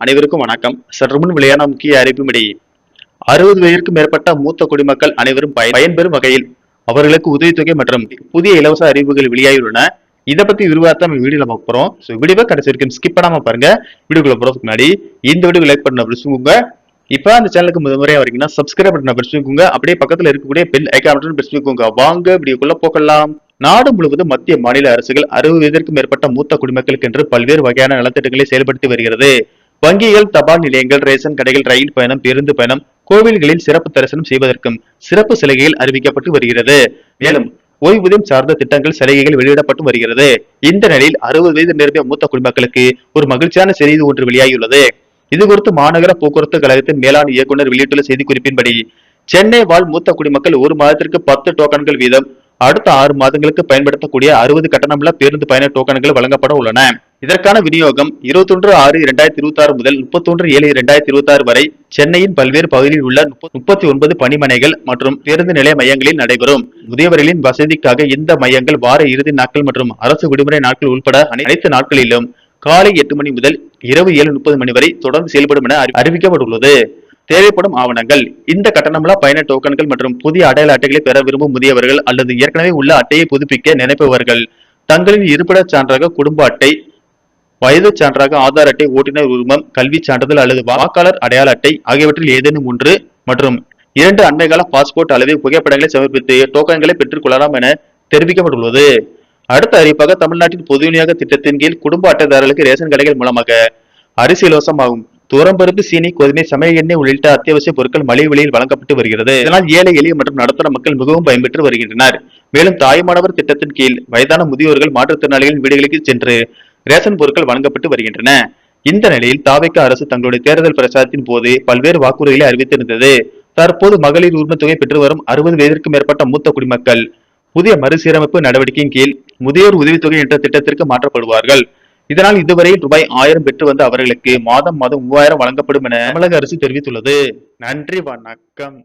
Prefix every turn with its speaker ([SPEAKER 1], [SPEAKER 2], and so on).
[SPEAKER 1] அனைவருக்கும் வணக்கம். சற்றுமுன் வெளியான முக்கிய அறிவிப்பின்படி 60 வயதிற்கு மேற்பட்ட மூத்த குடிமக்கள் அனைவரும் பயன்பெறும் வகையில் அவர்களுக்கு உதவித்தொகை மற்றும் புதிய இலவச அறிவிப்புகள் வெளியாகியுள்ளன. இதை பத்தி விரிவாக நம்ம வீடியோல பார்க்க போறோம். வீடியோவை கடைசி வரைக்கும் ஸ்கிப் பண்ணாம பாருங்க. வீடியோக்குள்ள போறதுக்கு முன்னாடி இந்த வீடியோ லைக் பண்ண பிரசுங்க. இப்ப அந்த சேனலுக்கு முதன்முறையா வரீங்கன்னா சப்ஸ்கிரைப் பண்ண பிரசுங்க. அப்படியே பக்கத்துல இருக்கக்கூடிய பெல் ஐகான் பிரசுங்க. வாங்க வீடியோக்குள்ள போகலாம். நாடு முழுவதும் மத்திய மாநில அரசுகள் 60 வயதிற்கு மேற்பட்ட மூத்த குடிமக்களுக்கு என்று பல்வேறு வகையான நலத்திட்டங்களை செயல்படுத்தி வருகிறது. வங்கிகள், தபால் நிலையங்கள், ரேஷன் கடைகள், ரயில் பயணம், பேருந்து பயணம், கோவில்களில் சிறப்பு தரிசனம் செய்வதற்கும் சிறப்பு சலுகைகள் அறிவிக்கப்பட்டு வருகிறது. மேலும் ஓய்வூதியம் சார்ந்த திட்டங்கள், சலுகைகள் வெளியிடப்பட்டு வருகிறது. இந்த நிலையில் 60 வயது நிரம்பிய மூத்த குடிமக்களுக்கு ஒரு மகிழ்ச்சியான செய்தி ஒன்று வெளியாகியுள்ளது. இது குறித்து மாநகர போக்குவரத்து கழகத்தின் மேலாண் இயக்குநர் வெளியிட்டுள்ள செய்திக்குறிப்பின்படி, சென்னை வாழ் மூத்த குடிமக்கள் ஒரு மாதத்திற்கு 10 டோக்கன்கள் வீதம் அடுத்த 6 மாதங்களுக்கு பயன்படுத்தக்கூடிய 60 கட்டணமில்லா பேருந்து பயண டோக்கன்கள் வழங்கப்பட உள்ளன. இதற்கான விநியோகம் 21/6/2026 முதல் 31/7/2026 வரை சென்னையின் பல்வேறு பகுதிகளில் உள்ள 39 பணிமனைகள் மற்றும் பேருந்து நிலைய மையங்களில் நடைபெறும். முதியவர்களின் வசதிக்காக இந்த மையங்கள் வார இறுதி நாட்கள் மற்றும் அரசு விடுமுறை நாட்கள் உட்பட அனைத்து நாட்களிலும் காலை 8 மணி முதல் இரவு 7:30 மணி வரை தொடர்ந்து செயல்படும் என அறிவிக்கப்பட்டுள்ளது. தேவைப்படும் ஆவணங்கள்: இந்த கட்டணமில்லா பயண டோக்கன்கள் மற்றும் புதிய அடையாள அட்டைகளை பெற விரும்பும் முதியவர்கள் அல்லது ஏற்கனவே உள்ள அட்டையை புதுப்பிக்க நினைப்பவர்கள் தங்களின் இருப்பிடச் சான்றாக குடும்ப அட்டை, வயது சான்றாக ஆதார் அட்டை, ஓட்டுநர் உரிமம், கல்வி சான்றிதழ் அல்லது வாக்காளர் அடையாள அட்டை ஆகியவற்றில் ஏதேனும் ஒன்று மற்றும் 2 அண்மைகால பாஸ்போர்ட் அல்லது புகைப்படங்களை சமர்ப்பித்து டோக்கன்களை பெற்றுக் கொள்ளலாம் என தெரிவிக்கப்பட்டுள்ளது. அடுத்த அறிவிப்பாக, தமிழ்நாட்டின் பொது விநியோக திட்டத்தின் கீழ் குடும்ப அட்டைதாரர்களுக்கு ரேஷன் கடைகள் மூலமாக அரிசி இலவசமாகும். துவரம்பருப்பு, சீனி, கோதுமை, சமையல் எண்ணெய் உள்ளிட்ட அத்தியாவசிய பொருட்கள் மலிவு விலையில் வழங்கப்பட்டு வருகிறது. இதனால் ஏழை எளிய மற்றும் நடுத்தர மக்கள் மிகவும் பயன்பெற்று வருகின்றனர். மேலும் தாய்மானவர் திட்டத்தின் கீழ் வயதான முதியோர்கள், மாற்றுத்திறனாளிகளின் வீடுகளுக்கு சென்று ரேஷன் பொருட்கள் வழங்கப்பட்டு வருகின்றன. இந்த நிலையில் தாவேக அரசு தங்களுடைய தேர்தல் பிரச்சாரத்தின் போது பல்வேறு வாக்குறுதிகளை அறிவித்திருந்தது. தற்போது மகளிர் உரிமை தொகை பெற்று வரும் 60 வயதிற்கு மேற்பட்ட மூத்த குடிமக்கள் புதிய மறுசீரமைப்பு நடவடிக்கையின் கீழ் முதியோர் உதவித்தொகை என்ற திட்டத்திற்கு மாற்றப்படுவார்கள். இதனால் இதுவரையில் ரூபாய் 1000 பெற்று வந்த அவர்களுக்கு மாதம் 3000 வழங்கப்படும் என தமிழக அரசு தெரிவித்துள்ளது. நன்றி, வணக்கம்.